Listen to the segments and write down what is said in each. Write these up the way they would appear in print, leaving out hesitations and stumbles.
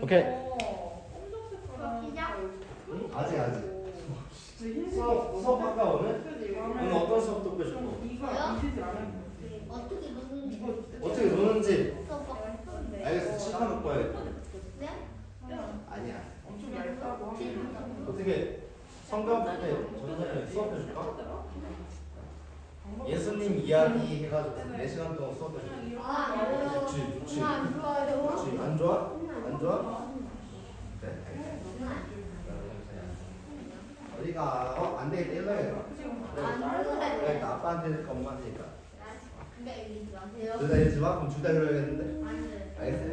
오케이. 아직. 수업 할까 오늘? 오늘 어떤 수업 듣고 싶어? 어떻게 노는지. 알겠어. 칠판 놓고 와야겠다. 아니야. 어떻게 성경 때 전사를 수업해줄까? 예수님 이야기 해가지고 4시간 동안 수업해줄까? 좋지. 안 좋아? 안 좋아? 네. 어디가? 안 되겠다. 일로 해야겠다. 그래, 아빠한테 엄마한테니까. 둘 다 읽지 마? 그럼 둘 다 그러야겠는데? 알겠어.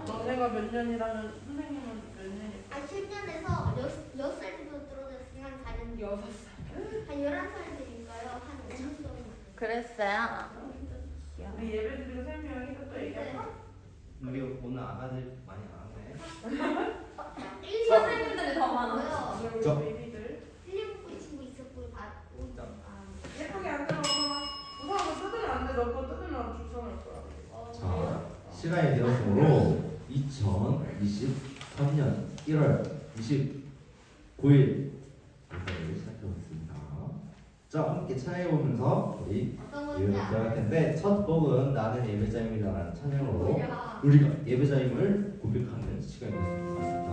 너네가 몇 년이라면 선생님은 몇 년이? 10년에서 6살 정도 떨어졌으면 한 4년. 6살. 한 11살 되니까요. 한 5년 정도. 그랬어요. 우리 예배 드리고 3명이 또 얘기할까? 우리 오늘 아가들 많이 안 왔네. 선생님들이 더 많아요. 저. 베이비들 1년 친구 있었고 다. 예쁘게 안 들어. 우선 뜯으면 안 돼. 너 거 뜯으면 줄 서놓을 거야. 자, 시간이 되었으므로 2023년 1월 29일 인사를 시작해보겠습니다. 자, 함께 찬양해보면서 우리 예배를 시작할 텐데 첫 곡은 나는 예배자임이라는 찬양으로 우리가 예배자임을 고백하는 시간이 됐으면 좋겠습니다.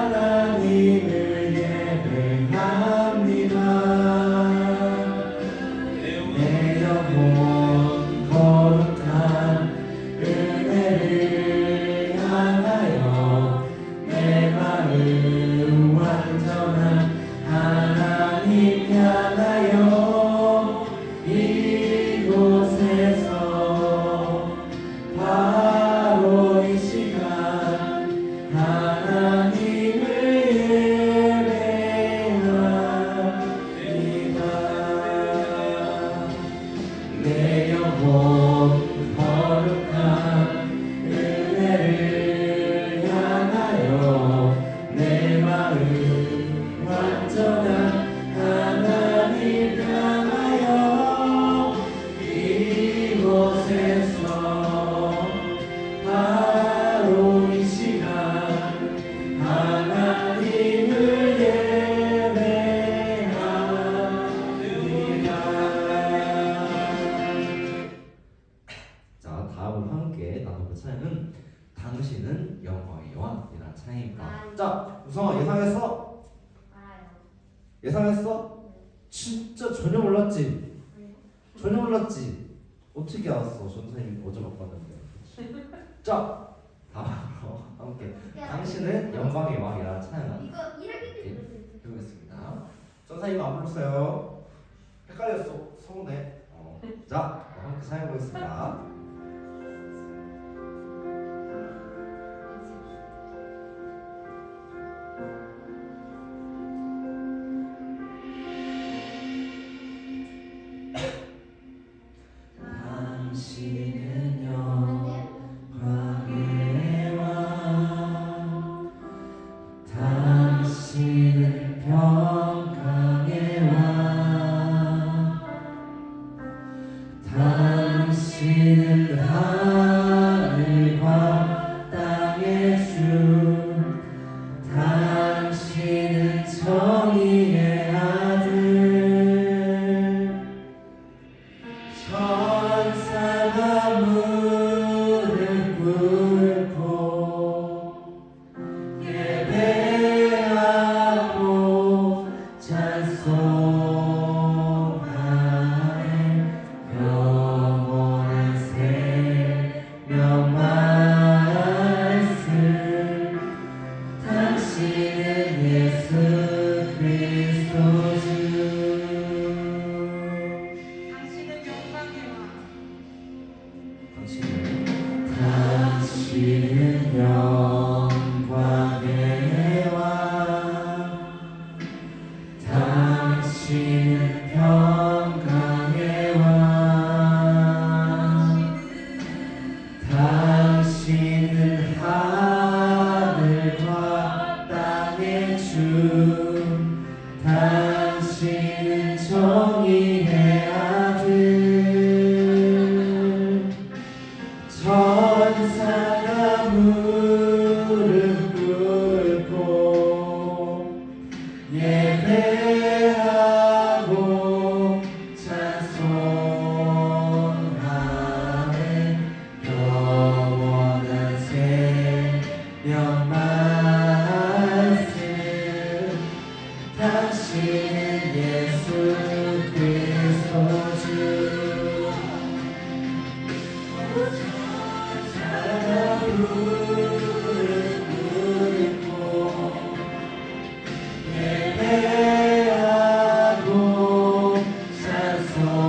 하나님을 예배합니다. 진짜 전혀 몰랐지? 전혀 몰랐지? 어떻게 알았어? 전사님이 어제 바꿨는데. 자, 다음으로 함께 당신은 영광의 왕이라는 찬양 이거 1학기 때 해보겠습니다. 전사님 안 불렀어요? 헷갈렸어. 서운해. 자, 함께 사용해보겠습니다. 당신은 영광의 왕, 당신은 평강의 왕, 당신은 하늘과 땅의 주, 당신은 정의의 아들. 천사가 무릎 꿇고 예배하고 찬송하네. 영원한 생명 말씀, 당신은 예수 그리스도 주. 당신은 영광의 왕. 당신은 영광의 왕, 당신은 평강의 왕, 당신은 하늘과 땅의 주, 당신은 정의의 아들. 천사가 무릎 꿇고 예배하고 찬송하네. 영원한 생명 말씀, 당신은 예수 그리스도 주. 예배하고 찬송하네.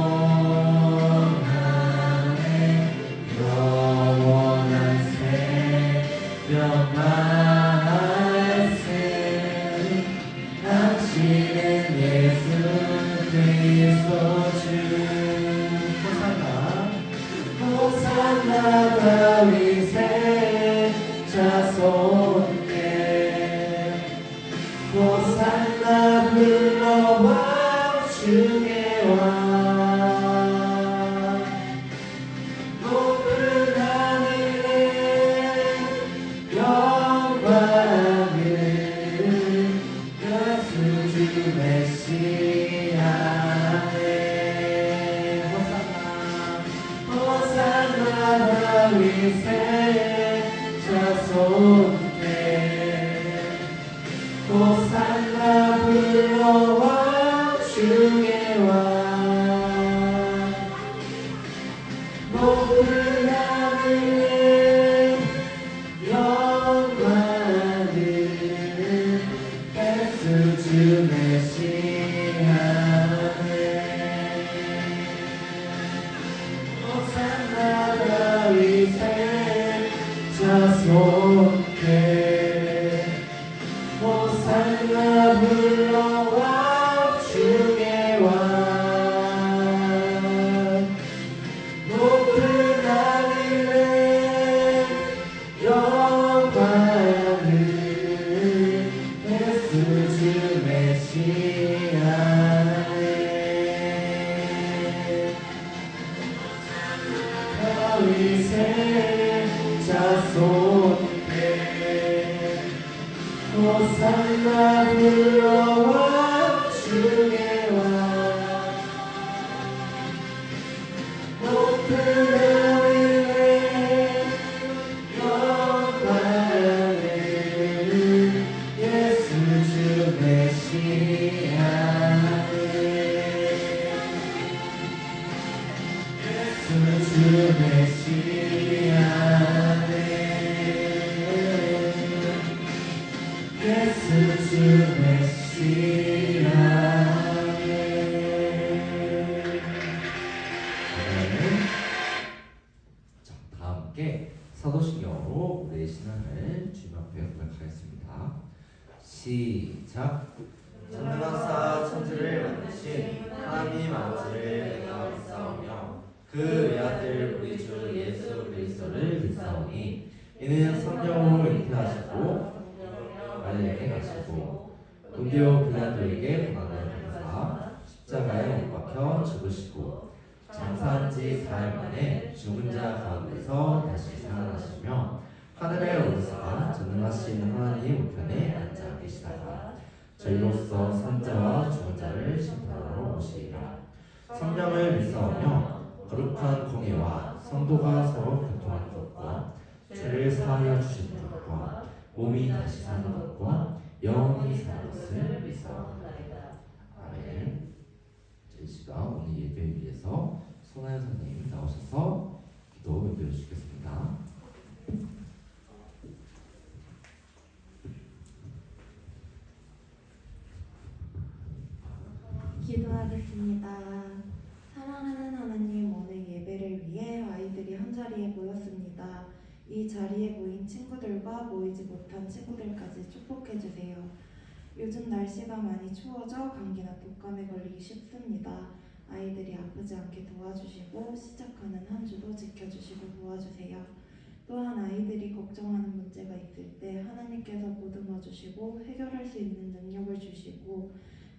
영원한 생명 말씀, 당신은 예수 그리스도 주. 호산나 다윗의 자손께 호산나 불러와 주의 왕. 높은 하늘에 영광을 예수 주 메시아네. 호산나 다윗의 자손께 호산나 불러와 주의 왕. 높은 하늘에 영광을 예수 주 메시아네. 호산나 다윗의 자손께 호산나 불러와 주의 왕. 높은 하늘에 영광을 예수 주 메시아네. 다윗의 자손께 호산나 불러와 주의 왕. 높은 하늘에 영광을 예수 주 메시아네. 메시아네 예수 주 메시아네. 자, 다 함께 사도신경으로 우리의 신앙을 주님 앞에 고백하겠습니다. 시작. 전능하사 천지를 만드신 하나님 아버지를 내가 믿사오며 그 외아들 우리 주 예수 그리스도를 믿사오니 이는 성령으로 잉태하시고 말레에게 가시고 본디오 빌라도에게 고난을 받으사 십자가에 못 박혀 죽으시고 장사한 지 4일 만에 죽은 자 가운데서 다시 살아나시며 하늘에 오르사 전능하신 하나님 우편에 앉아 계시다가 저희로서 산자와 죽은 자를 심판하러 오시리라. 성령을 믿사오며 거룩한 공예와 성도가 서로 교통하는 것과 죄를 사하여 주시는 것과 몸이 다시 사는 것과 영원히 사는 것을 믿사옵나이다. 아멘. 이 시간 오늘 예배 위해서 손하연 선생님 나오셔서 기도 연결해 주시겠습니다. 기도하겠습니다. 사랑하는 하나님, 오늘 예배를 위해 아이들이 한자리에 모였습니다. 이 자리에 모인 친구들과 모이지 못한 친구들까지 축복해 주세요. 요즘 날씨가 많이 추워져 감기나 독감에 걸리기 쉽습니다. 아이들이 아프지 않게 도와주시고 시작하는 한 주도 지켜주시고 도와주세요. 또한 아이들이 걱정하는 문제가 있을 때 하나님께서 보듬어 주시고 해결할 수 있는 능력을 주시고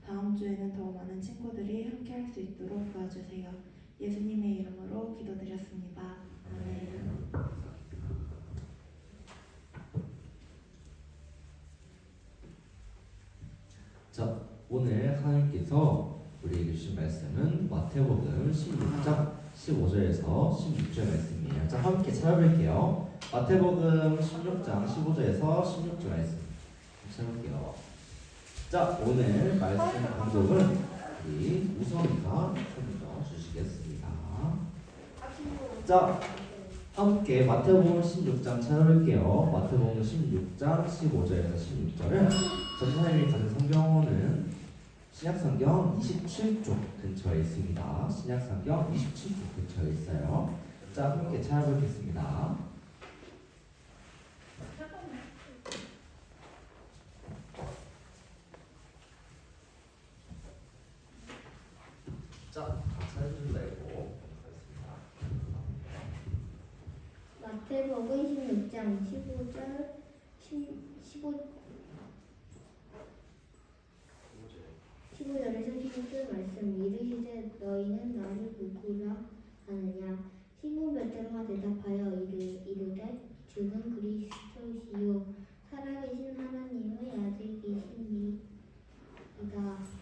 다음 주에는 더 많은 친구들이 함께 할 수 있도록 도와주세요. 예수님의 이름으로 기도드렸습니다. 아멘. 자, 오늘 하나님께서 우리에게 주신 말씀은 마태복음 16장 15절에서 16절 말씀이에요. 자, 함께 찾아볼게요. 마태복음 16장 15절에서 16절 말씀 찾아볼게요. 자, 오늘 말씀 감독은 우리 우성이가 좀 주시겠습니다. 자, 함께 마태복음 16장 찾아볼게요. 마태복음 16장 15절에서 16절은 전사님이 가진 성경은 신약성경 27쪽 근처에 있습니다. 신약성경 27쪽 근처에 있어요. 자, 함께 찾아보겠습니다. 자, 다 찾아주려고 하겠습니다. 마태복음 16장 15절 15절에서 16절 말씀. 이르시되 너희는 나를 누구라 하느냐. 시몬 베드로가 대답하여 이르되 주는 그리스도시요 살아계신 하나님의 아들이시니이다.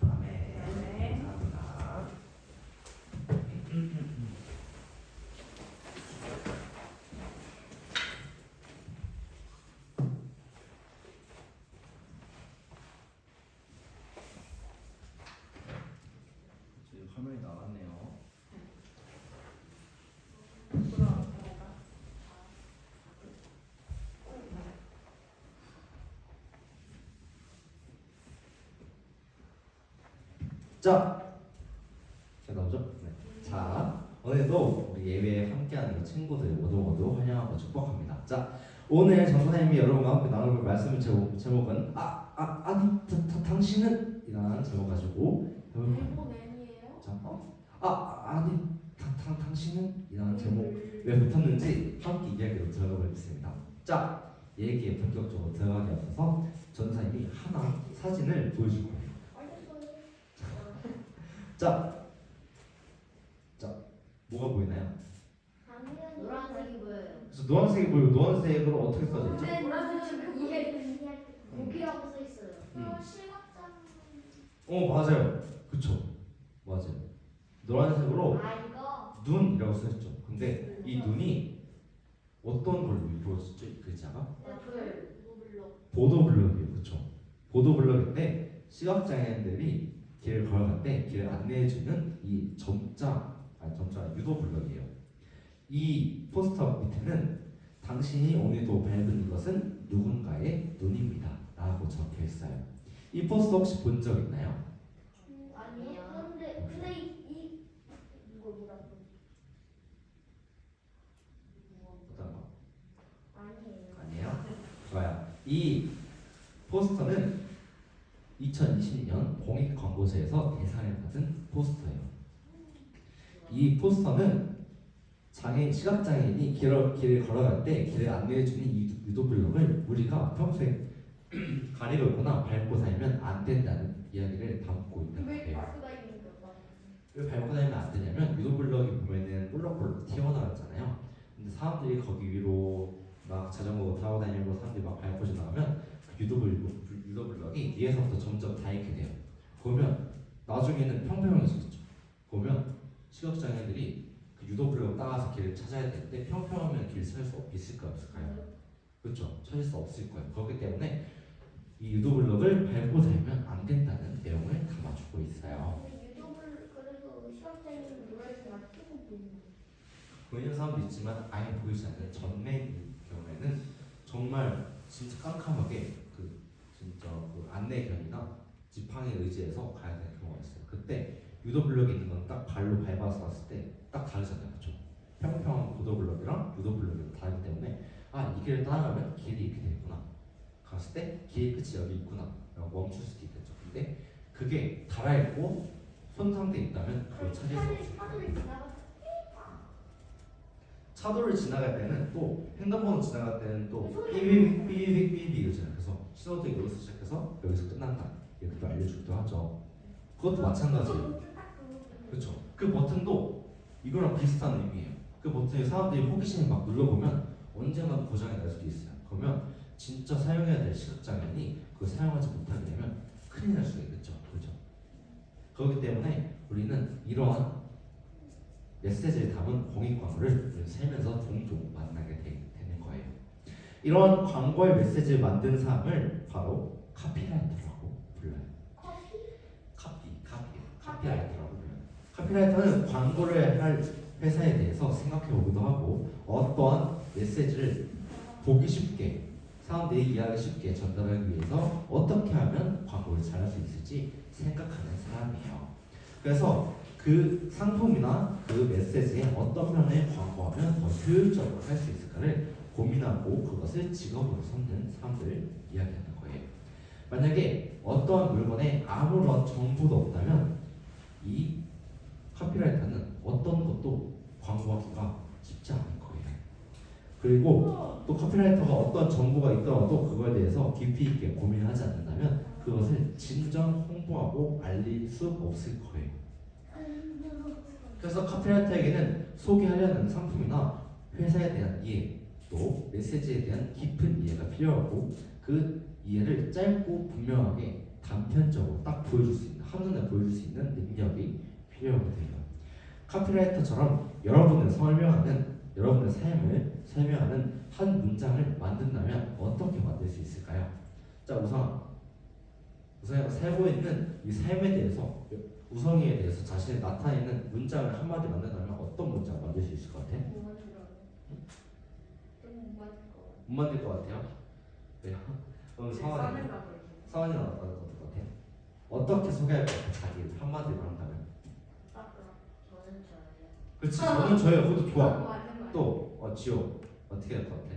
아멘. 감사합니다. 지금 화면이 나왔네요. 자, 잘 나오죠? 네. 자, 오늘도 우리 예배에 함께하는 친구들 모두 환영하고 축복합니다. 자, 오늘 전사님이 여러분과 함께 나눌 말씀의 제목은 아니 당신은 이라는 제목 가지고 일본 N이에요? 자, 아니 당신은 이라는 제목 왜 붙었는지 함께 이야기로 들어가 보겠습니다. 자, 얘기에 본격적으로 들어가기 앞서서 전사님이 하나 사진을 보여줄 거예요. 자, 뭐가 보이나요? 노란색이 보여요. 그래서 노란색이 보이고 노란색으로 어떻게 써져 있죠? 노란색은 목이라고 써 있어요. 맞아요. 그쵸. 맞아요. 노란색으로 이거 눈이라고 써 있죠. 근데 이 눈이 어떤 걸로 이루어졌죠? 이 글자가? 보도블럭이에요. 그쵸. 보도블럭인데 시각장애인들이 길을 걸어갈 때 길을 안내해주는 이 점자 유도블럭이에요. 이 포스터 밑에는 당신이 오늘도 밟은 이것은 누군가의 눈입니다 라고 적혀 있어요. 이 포스터 혹시 본 적 있나요? 아니요. 근데 이 이거 뭐라고? 어떤 거? 아니에요. 아니에요? 좋아요. 이 포스터는 2020년 공익 광고제에서 대상을 받은 포스터예요. 이 포스터는 시각장애인이 길을 걸어갈 때 길을 안내해주는 이 유도블록을 우리가 평소에 가리고 있거나 밟고 다니면 안 된다는 이야기를 담고 있는 거예요. 수가 있는 거가. 왜 밟고 다니면 안 되냐면 유도블럭이 보면은 볼록볼록 튀어나왔잖아요. 근데 사람들이 거기 위로 막 자전거 타고 다니고 사람들이 막 밟고 지나가면 그 유도블럭이 위에서부터 점점 닳게 돼요. 그러면 나중에는 평평해지겠죠. 그러면 시각장애인들이 그 유도블럭을 따라서 길을 찾아야 되는데 평평하면 길 찾을 수 있을까요? 없을까요? 그렇죠. 찾을 수 없을 거예요. 그렇기 때문에 이 유도블럭을 밟고 다니면 안 된다는 내용을 담아주고 있어요. 근데 유독을 그래서 시각장애인 노래를 다 조금 보이는. 보이는 사람도 있지만 아예 보이지 않는 전매인 경우에는 정말 진짜 깜깜하게 그 진짜 그 안내견이나 지팡이 의지해서 가야 되는 경우가 있어요. 그때 유도블럭이 있는 건 딱 발로 밟아서 왔을 때 딱 다르잖아요, 그렇죠? 평평한 고도블럭이랑 유도블럭이 다르기 때문에 아, 이 길을 따라가면 길이 이렇게 되구나. 갔을 때 길의 끝이 여기 있구나. 라고 멈출 수도 있겠죠. 근데 그게 달아있고 손상돼 있다면 그걸 찾을 수 없어요. 차들이 지나가. 차도를 지나갈 때는 또 횡단보도 지나갈 때는 또 삐빅 이러잖아요. 그래서 신호등이 여기서 시작해서 여기서 끝난다. 이렇게 또 알려주기도 하죠. 그것도 마찬가지예요. 그렇죠. 그 버튼도 이거랑 비슷한 의미예요. 그 버튼에 사람들이 호기심을 막 눌러보면 언젠가 고장이 날 수도 있어요. 그러면 진짜 사용해야 될 시각장애인이 그걸 사용하지 못하게 되면 큰일 날 수가 있겠죠. 그렇죠. 그렇기 때문에 우리는 이러한 메시지를 담은 공익 광고를 살면서 종종 만나게 되는 거예요. 이런 광고의 메시지를 만든 사람을 바로 카피라이터라고 불러요. 카피라이터라고 불러요. 카피라이터는 광고를 할 회사에 대해서 생각해 보기도 하고 어떠한 메시지를 보기 쉽게 사람들이 이해하기 쉽게 전달하기 위해서 어떻게 하면 광고를 잘할 수 있을지 생각하는 사람이에요. 그래서 그 상품이나 그 메시지에 어떤 면을 광고하면 더 효율적으로 할 수 있을까를 고민하고 그것을 직업으로 삼는 사람들을 이야기하는 거예요. 만약에 어떤 물건에 아무런 정보도 없다면 이 카피라이터는 어떤 것도 광고하기가 쉽지 않을 거예요. 그리고 또 카피라이터가 어떤 정보가 있더라도 그거에 대해서 깊이 있게 고민하지 않는다면 그것을 진정 홍보하고 알릴 수 없을 거예요. 그래서 카피라이터에게는 소개하려는 상품이나 회사에 대한 이해, 또 메시지에 대한 깊은 이해가 필요하고 그 이해를 짧고 분명하게 단편적으로 딱 보여줄 수 있는, 한눈에 보여줄 수 있는 능력이 필요하게 돼요. 카피라이터처럼 여러분의 삶을 설명하는 한 문장을 만든다면 어떻게 만들 수 있을까요? 자, 우선이가 살고 있는 이 삶에 대해서, 우성이에 대해서 자신이 나타내는 문장을 한마디 만든다면 어떤 문장 만들 수 있을 것 같아? 못 만들 것 같아요? 왜요? 그럼 서원이는 어떨 것 같아? 어떻게 소개할 것 같아? 자기를 한마디로 한다면? 저는 저예요. 그렇지, 저는 저예요. 그것도 좋아. 또 지호 어떻게 할 것 같아?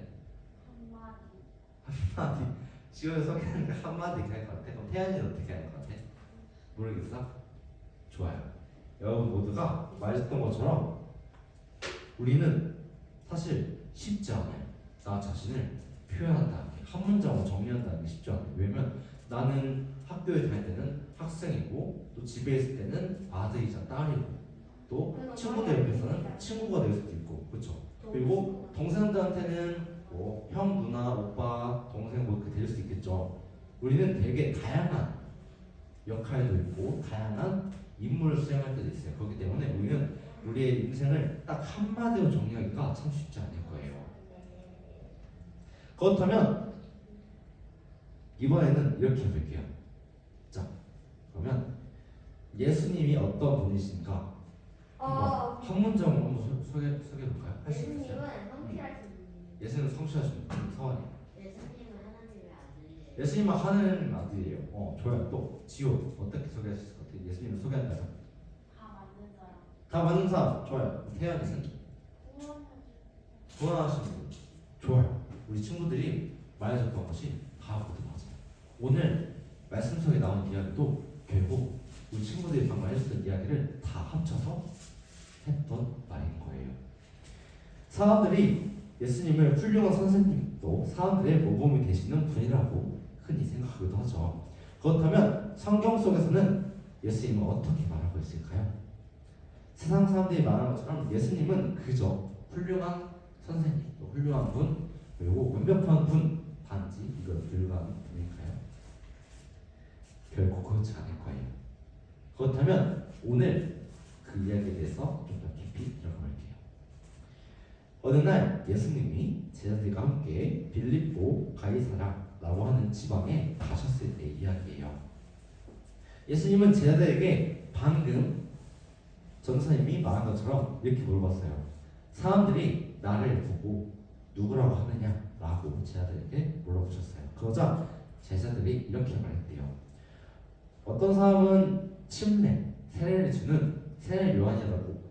한마디. 지호를 소개하는 게 한마디 할 것 같아? 그럼 태연이는 어떻게 할 것 같아? 모르겠어? 좋아요. 여러분 모두가 말했던 것처럼 우리는 사실 쉽지 않아요. 나 자신을 표현한다는 게, 한 문장으로 정리한다는 게 쉽지 않아요. 왜냐면 나는 학교에 다닐 때는 학생이고 또 집에 있을 때는 아들이자 딸이고 또 친구들 옆에서는 친구가 될 수도 있고, 그렇죠? 그리고 동생들한테는 뭐 형, 누나, 오빠, 동생 뭐 이렇게 될 수도 있겠죠. 우리는 되게 다양한 역할도 있고 다양한 임무를 수행할 때도 있어요. 그렇기 때문에 우리는 우리의 인생을 딱 한마디로 정리하기가 참 쉽지 않을 거예요. 그렇다면 이번에는 이렇게 해볼게요. 자, 그러면 예수님이 어떤 분이신가 한번 한 문장으로 한번 소개해볼까요? 할 수 있어요? 예수님은 성실하신 분이에요. 예수님은 성실하신 분, 서원이. 예수님은 하나님의 아들이에요. 예수님은 하나님 아들이에요. 좋아요. 또 지호 어떻게 소개하실 것 같아요? 예수님을 소개한다면? 다 맞는 사람. 다 맞는 사람. 좋아요. 태연이는 구원하신 분. 좋아요. 우리 친구들이 말해줬던 것이 다 모두 맞아요. 오늘 말씀 속에 나온 이야기도 결국 우리 친구들이 방금 해줬던 이야기를 다 합쳐서 했던 말인 거예요. 사람들이 예수님을 훌륭한 선생님도 사람들의 모범이 되시는 분이라고 흔히 생각하기도 하죠. 그렇다면 성경 속에서는 예수님은 어떻게 말하고 있을까요? 세상 사람들이 말하는 것처럼 예수님은 그저 훌륭한 선생님, 또 훌륭한 분, 그리고 완벽한 분, 단지 이걸 불가한 분일까요? 결코 그렇지 않을 거예요. 그렇다면 오늘 그 이야기에 대해서 좀 더 깊이 들어볼게요. 어느 날 예수님이 제자들과 함께 빌립보 가이사라라고 하는 지방에 가셨을 때 이야기예요. 예수님은 제자들에게 방금 전사님이 말한 것처럼 이렇게 물어봤어요. 사람들이 나를 보고 누구라고 하느냐라고 제자들에게 물어보셨어요. 그러자 제자들이 이렇게 말했대요. 어떤 사람은 침례, 세례를 주는 세례 요한이라고도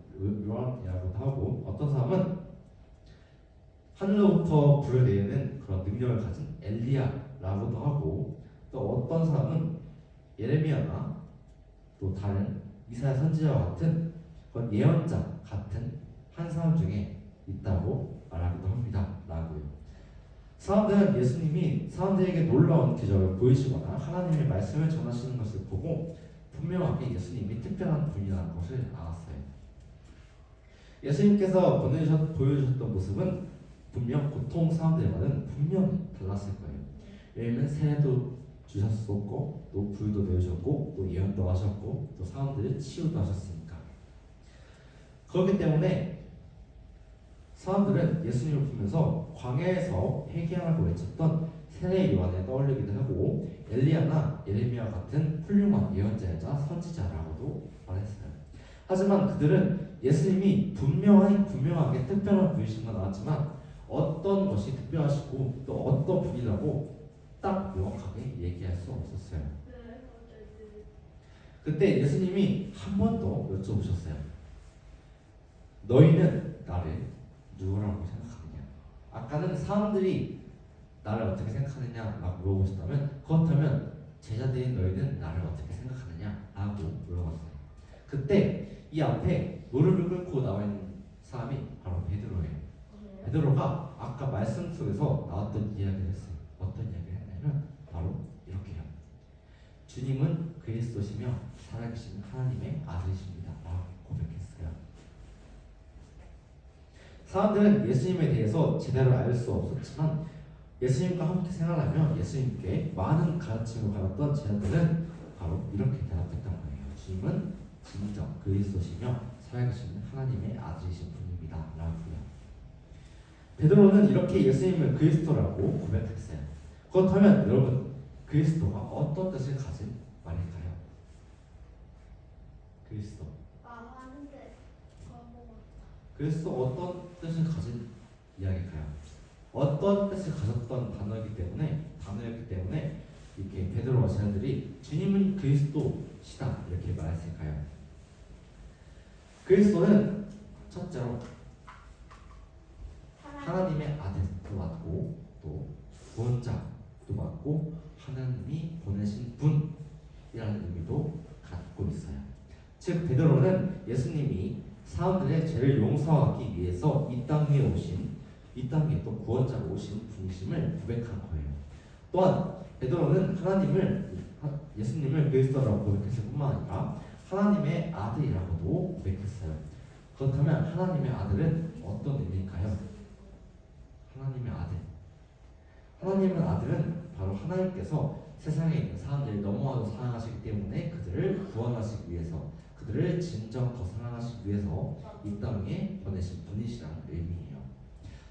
하고, 어떤 사람은 하늘로부터 불을 내리는 그런 능력을 가진 엘리야라고도 하고, 또 어떤 사람은 예레미야나 또 다른 이사야 선지자와 같은 그런 예언자 같은 한 사람 중에 있다고 말하기도 합니다. 라고요. 사람들은 예수님이 사람들에게 놀라운 기적을 보이시거나 하나님의 말씀을 전하시는 것을 보고 분명하게 예수님이 특별한 분이라는 것을 알았어요. 예수님께서 보여주셨던 모습은 분명 보통 사람들과는 분명히 달랐을 거예요. 왜냐하면 세례도 주셨었고, 또 불도 내주셨고, 또 예언도 하셨고, 또 사람들을 치유도 하셨으니까. 그렇기 때문에 사람들은 예수님을 보면서 광야에서 회개하라고 외쳤던 세례 요한을 떠올리기도 하고, 엘리야나 예레미야 같은 훌륭한 예언자이자 선지자라고도 말했어요. 하지만 그들은 예수님이 분명하게 특별한 분이신 건 알았지만 어떤 것이 특별하시고 또 어떤 분이라고 딱 명확하게 얘기할 수 없었어요. 그때 예수님이 한 번 더 여쭤보셨어요. 너희는 나를 누구라고 생각하느냐? 아까는 사람들이 나를 어떻게 생각하느냐 라고 물어보셨다면, 그렇다면 제자들인 너희는 나를 어떻게 생각하느냐 라고 물어봤어요. 그때 이 앞에 무릎을 꿇고 나와 있는 사람이 바로 베드로예요. 베드로가 아까 말씀 속에서 나왔던 이야기를 했어요. 어떤 이야기를 했냐면 바로 이렇게요. 주님은 그리스도시며 살아계신 하나님의 아들이십니다 라고 고백했어요. 사람들은 예수님에 대해서 제대로 알 수 없었지만 예수님과 함께 생활하며 예수님께 많은 가르침을 받았던 제자들은 바로 이렇게 대답했던 거예요. 주님은 진정 그리스도시며 살아계신 하나님의 아들이신 분입니다 라고요. 베드로는 이렇게 예수님을 그리스도라고 고백했어요. 그렇다면 여러분, 그리스도가 어떤 뜻을 가진 말일까요? 그리스도. 그리스도 어떤 뜻을 가진 이야기일까요? 어떤 뜻을 가졌던 단어였기 때문에 이렇게 베드로와 제자들이 주님은 그리스도시다 이렇게 말했을까요? 그리스도는 첫째로 하나님의 아들도 맞고, 또 구원자도 맞고, 하나님이 보내신 분이라는 의미도 갖고 있어요. 즉 베드로는 예수님이 사람들의 죄를 용서하기 위해서 이 땅에 또 구원자로 오신 분이심을 고백한 거예요. 또한 베드로는 예수님을 그리스도라고 고백했을 뿐만 아니라 하나님의 아들이라고도 고백했어요. 그렇다면 하나님의 아들은 어떤 의미일까요? 하나님의 아들은 바로 하나님께서 세상에 있는 사람들을 너무나도 사랑하시기 때문에 그들을 구원하시기 위해서, 그들을 진정 더 사랑하시기 위해서 이 땅에 보내신 분이시라는 의미예요.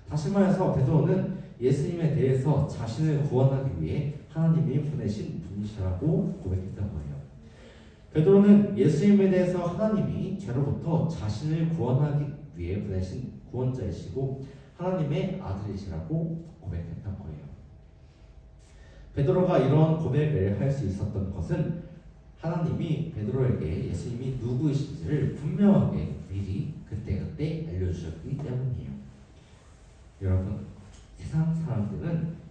다시 말해서 베드로는 예수님에 대해서 자신을 구원하기 위해 하나님이 보내신 분이시라고 고백했던 거예요. 베드로는 예수님에 대해서 하나님이 죄로부터 자신을 구원하기 위해 보내신 구원자이시고 하나님의 아들이시라고 고백했던 거예요. 베드로가 이런 고백을 할 수 있었던 것은 하나님이 베드로에게 예수님이 누구이신지를 분명하게 미리 그때그때 알려주셨기 때문이에요. 여러분, 세상 사람들은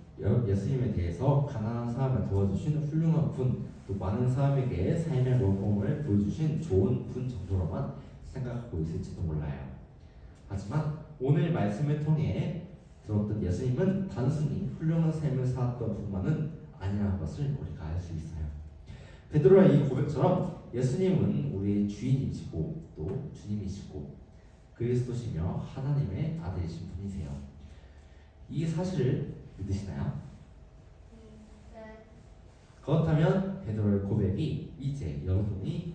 예수님에 대해서 가난한 사람을 도와주신 훌륭한 분, 또 많은 사람에게 삶의 모범을 보여주신 좋은 분 정도로만 생각하고 있을지도 몰라요. 하지만 오늘 말씀을 통해 들었던 예수님은 단순히 훌륭한 삶을 살았던 분만은 아니라는 것을 우리가 알 수 있어요. 베드로의 이 고백처럼 예수님은 우리의 주인이시고 또 주님이시고 그리스도시며 하나님의 아들이신 분이세요. 이 사실을 믿으시나요? 네. 그렇다면 베드로의 고백이 이제 여러분의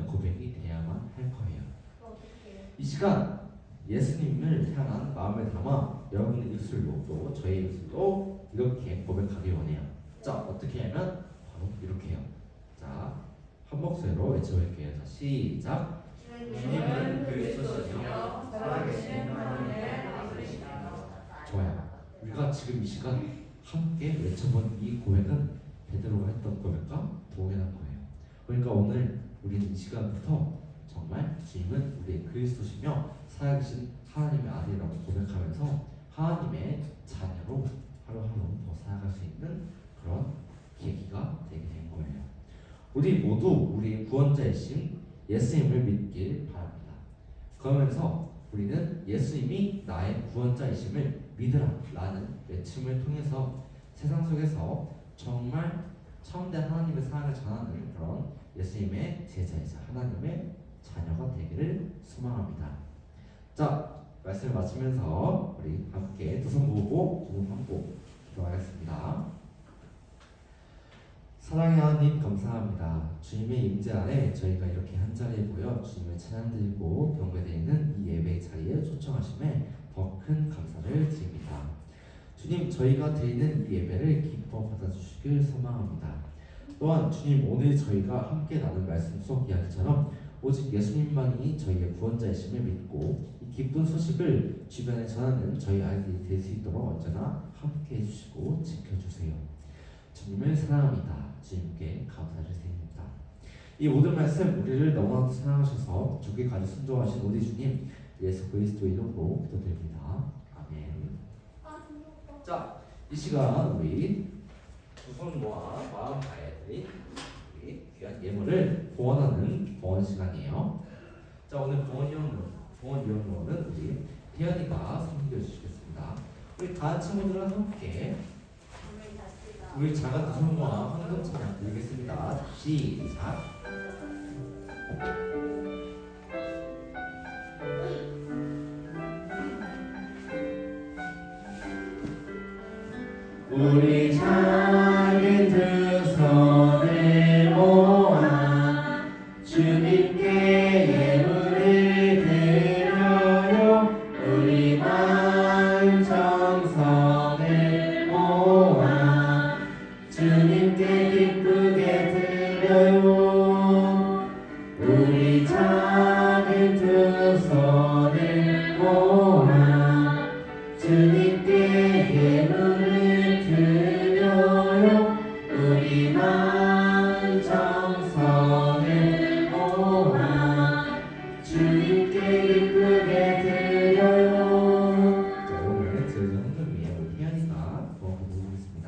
고백이 되어야만 할 거예요. 어떻게? 이 시간 예수님을 향한 마음을 담아 여러분의 입술로 또 저의 입술로 이렇게 고백하기 원해요. 자, 어떻게 하면 바로 이렇게요. 자, 한 목소리로 외쳐볼게요. 자, 시작. 주님은 그리스도시며 살아계신 하나님의 아들이시며. 좋아요. 우리가 지금 이 시간 함께 외쳐본 이 고백은 베드로가 했던 고백과 동일한 거예요. 그러니까 오늘 우리는 이 시간부터 정말 주님은 우리의 그리스도시며 살아계신 하나님의 아들이라고 고백하면서 하나님의 자녀로 하루하루 더 살아갈 수 있는 그런 계기가 되게 된 거예요. 우리 모두 우리의 구원자이신 예수님을 믿길 바랍니다. 그러면서 우리는 예수님이 나의 구원자이심을 믿으라 라는 외침을 통해서 세상 속에서 정말 참된 하나님의 사랑을 전하는 그런 예수님의 제자이자 하나님의 자녀가 되기를 소망합니다. 자, 말씀을 마치면서 우리 함께 두 손 모으고 두 눈 감고 기도하겠습니다. 사랑의 하나님 감사합니다. 주님의 임재 아래 저희가 이렇게 한자리에 모여 주님을 찬양드리고 경배드리는 이 예배 자리에 초청하심에 더 큰 감사를 드립니다. 주님, 저희가 드리는 이 예배를 기뻐 받아주시길 소망합니다. 또한 주님, 오늘 저희가 함께 나눈 말씀 속 이야기처럼 오직 예수님만이 저희의 구원자이심을 믿고 이 기쁜 소식을 주변에 전하는 저희 아이들이 될 수 있도록 언제나 함께 해주시고 지켜주세요. 주님을 사랑합니다. 주님께 감사를 드립니다. 이 모든 말씀 우리를 너무나도 사랑하셔서 주께까지 순종하신 우리 주님 예수 그리스도 이름으로 기도드립니다. 아멘. 자, 이 시간 우리 두 손 모아 마음 다해드린 우리 귀한 예물을 봉헌하는 봉헌 시간이에요. 자, 오늘 봉헌위원으로는 우리 태연이가 섬겨주시겠습니다. 우리 다른 친구들은 함께 우리 작은 두 손 모아 황금 찬양 드리겠습니다. 시작. 우리 작은 두 손을 모아 주님께 예물을 드려요. 우리 마음 정성을 모아 주님께 기쁘게 드려요. 우리 작은 두 손을 모아 주님께 예물을 드려요. 우리 마음 정성을 모아 주님께 기쁘게 드려요. 자, 오늘 드려진 헌금 위에 우리 태연이가 부어보겠습니다.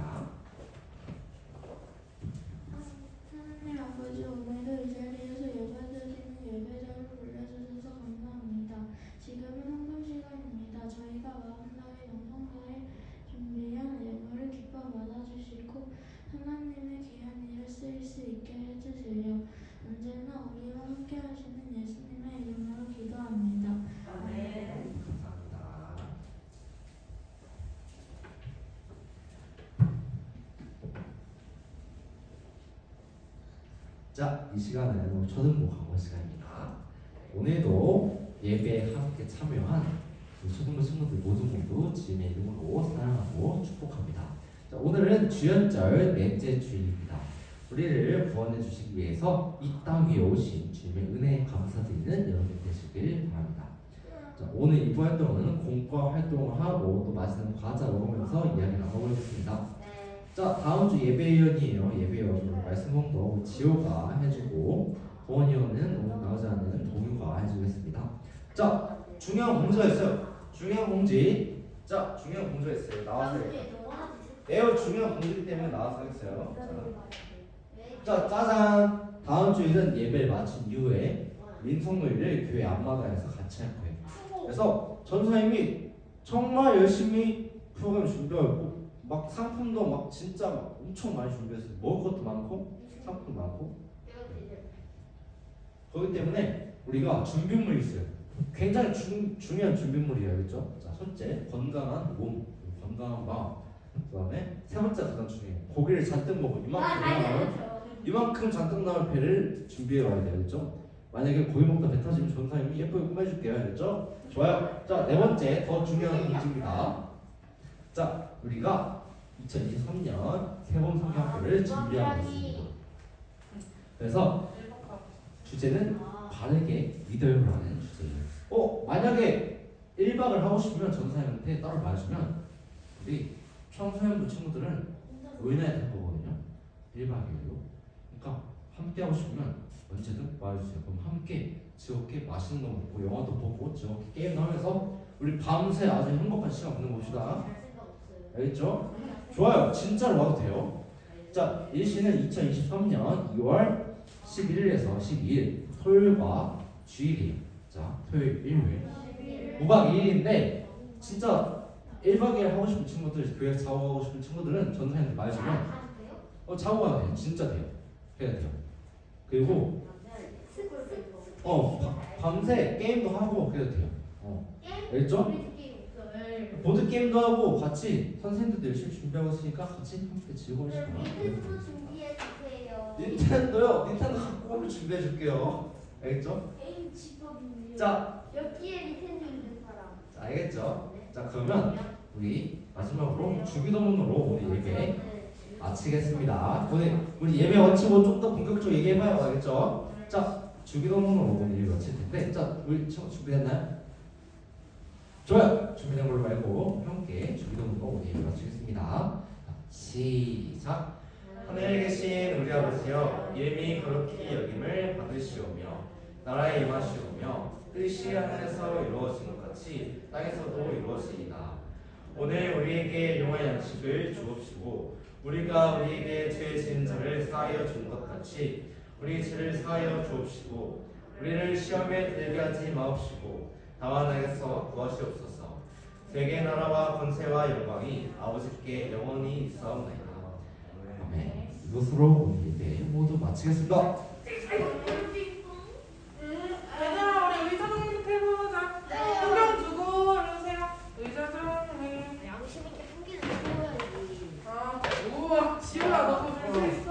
하나님 아버지, 오늘도 이 자리에서 예배드리는 예배자를 불러주셔서 감사합니다. 지금은 헌금 시간입니다. 저희가 마음 다해 영성 다해 준비한 예물을 기뻐 받아주시고 하나님의 귀한 일을 쓰일 수 있게 해주세요. 언제나 우리와 함께 하시는 예수님의 이름으로 기도합니다. 아멘. 감사합니다. 자, 이 시간은 초등부 강원 시간입니다. 오늘도 예배에 함께 참여한 초등부 친구들 모두 주님의 이름으로 사랑하고 축복합니다. 자, 오늘은 주연절 넷째 주일입니다. 우리를 구원해 주시기 위해서 이 땅 위에 오신 주님의 은혜에 감사드리는 여러분 되시길 바랍니다. 자, 오늘 이부 활동은 공과 활동을 하고 또 맛있는 과자 먹으면서 이야기 나눠보겠습니다. 자, 다음 주 예배위원이에요. 예배위원 말씀 공도 지호가 해주고 동원위원은 오늘 나오지 않는 동유가 해주겠습니다. 자, 중요한 공지가 있어요. 중요한 공지. 자, 중요한 공지가 있어요. 나와서 매우 중요한 공지이기 때문에 나와서 하겠어요. 자, 짜잔. 다음 주에는 예배를 마친 이후에 민속놀이를 교회 앞마당에서 같이 할 거예요. 그래서 전사님이 정말 열심히 프로그램 준비하고 막 상품도 막 진짜 막 엄청 많이 준비했어요. 먹을 것도 많고 상품도 많고. 그렇기 때문에 우리가 준비물이 있어요. 굉장히 중요한 준비물이에요, 알겠죠? 자, 첫째 건강한 몸, 건강한 마음. 그다음에 세 번째 가장 중요해요. 고기를 잔뜩 먹고 이만큼 잔뜩 나올 배를 준비해 와야 돼요, 알겠죠? 만약에 고기 먹다 배 터지면 전사님이 예쁘게 꾸며줄게요, 알겠죠? 좋아요. 자, 네 번째 더 중요한 공지입니다. 자, 우리가 2023년 새봄 성경학교를 준비하고 있습니다. 그래서 주제는 바르게 믿어요라는 주제예요. 만약에 1박을 하고 싶으면 전사님한테 따로 말해주면 우리 청소년부 친구들은 의뢰야 될 거거든요. 1박이에요. 그러니까 함께 하고 싶으면 언제든 말해주세요. 그럼 함께 즐겁게 맛있는 거 먹고 영화도 보고 즐겁게 게임도 하면서 우리 밤새 아주 행복한 시간 보내봅시다. 알겠죠? 좋아요. 진짜로 와도 돼요. 자, 일시는 2023년 2월 11일에서 12일 토요일과 주일이에요. 자, 토요일, 일요일 5박 2일인데 진짜 1박 2일 하고 싶은 친구들, 교회 자고 가고 싶은 친구들은 전사님한테 말해주면 자고 가도 돼요. 진짜 돼요. 해야 돼요. 그리고 밤새 게임도 하고 그래도 돼요. 알겠죠? 보드 게임도 하고 같이 선생님들도 열심히 준비하고 있으니까 같이 함께 즐거운 시간. 닌텐도 준비해 주세요. 닌텐도요? 닌텐도 갖고 오면 준비해 줄게요. 알겠죠? 게임 집어주세요. 자, 여기에 닌텐도 있는 사람. 자, 알겠죠? 자, 그러면 우리 마지막으로 주기도문으로 오늘 예배 마치겠습니다. 오늘 우리 예배 마치고 좀 더 본격적으로 얘기해봐요. 알겠죠? 자, 주기도문으로 오늘 예배 마칠 텐데, 자, 우리 친구 준비됐나요? 좋아요. 준비된 걸로 말고 함께 주기도문으로 오늘 예배 마치겠습니다. 자, 시작. 하늘에 계신 우리 아버지여, 이름이 거룩히 여김을 받으시오며 나라에 임하시오며 뜻이 하늘에서 이루어진 것 같이 땅에서도 이루어지이다. 오늘 우리에게 용할 양식을 주옵시고 우리가 우리에게 죄 지은 자를 사하여 준 것 같이 우리 죄를 사하여 주옵시고 우리를 시험에 들게 하지 마옵시고 다만 악에서 구하시옵소서. 세계 나라와 권세와 영광이 아버지께 영원히 있사옵나이다. 아멘. 이것으로 오늘 예배 모두 마치겠습니다. 얘들아, 우리 의자 정리부터 해보자. 안경 두고 이러세요. 의자 정리. 양심 있게 한 개는 해줘야지. 우와, 지우야, 너 그거 줄수 있어?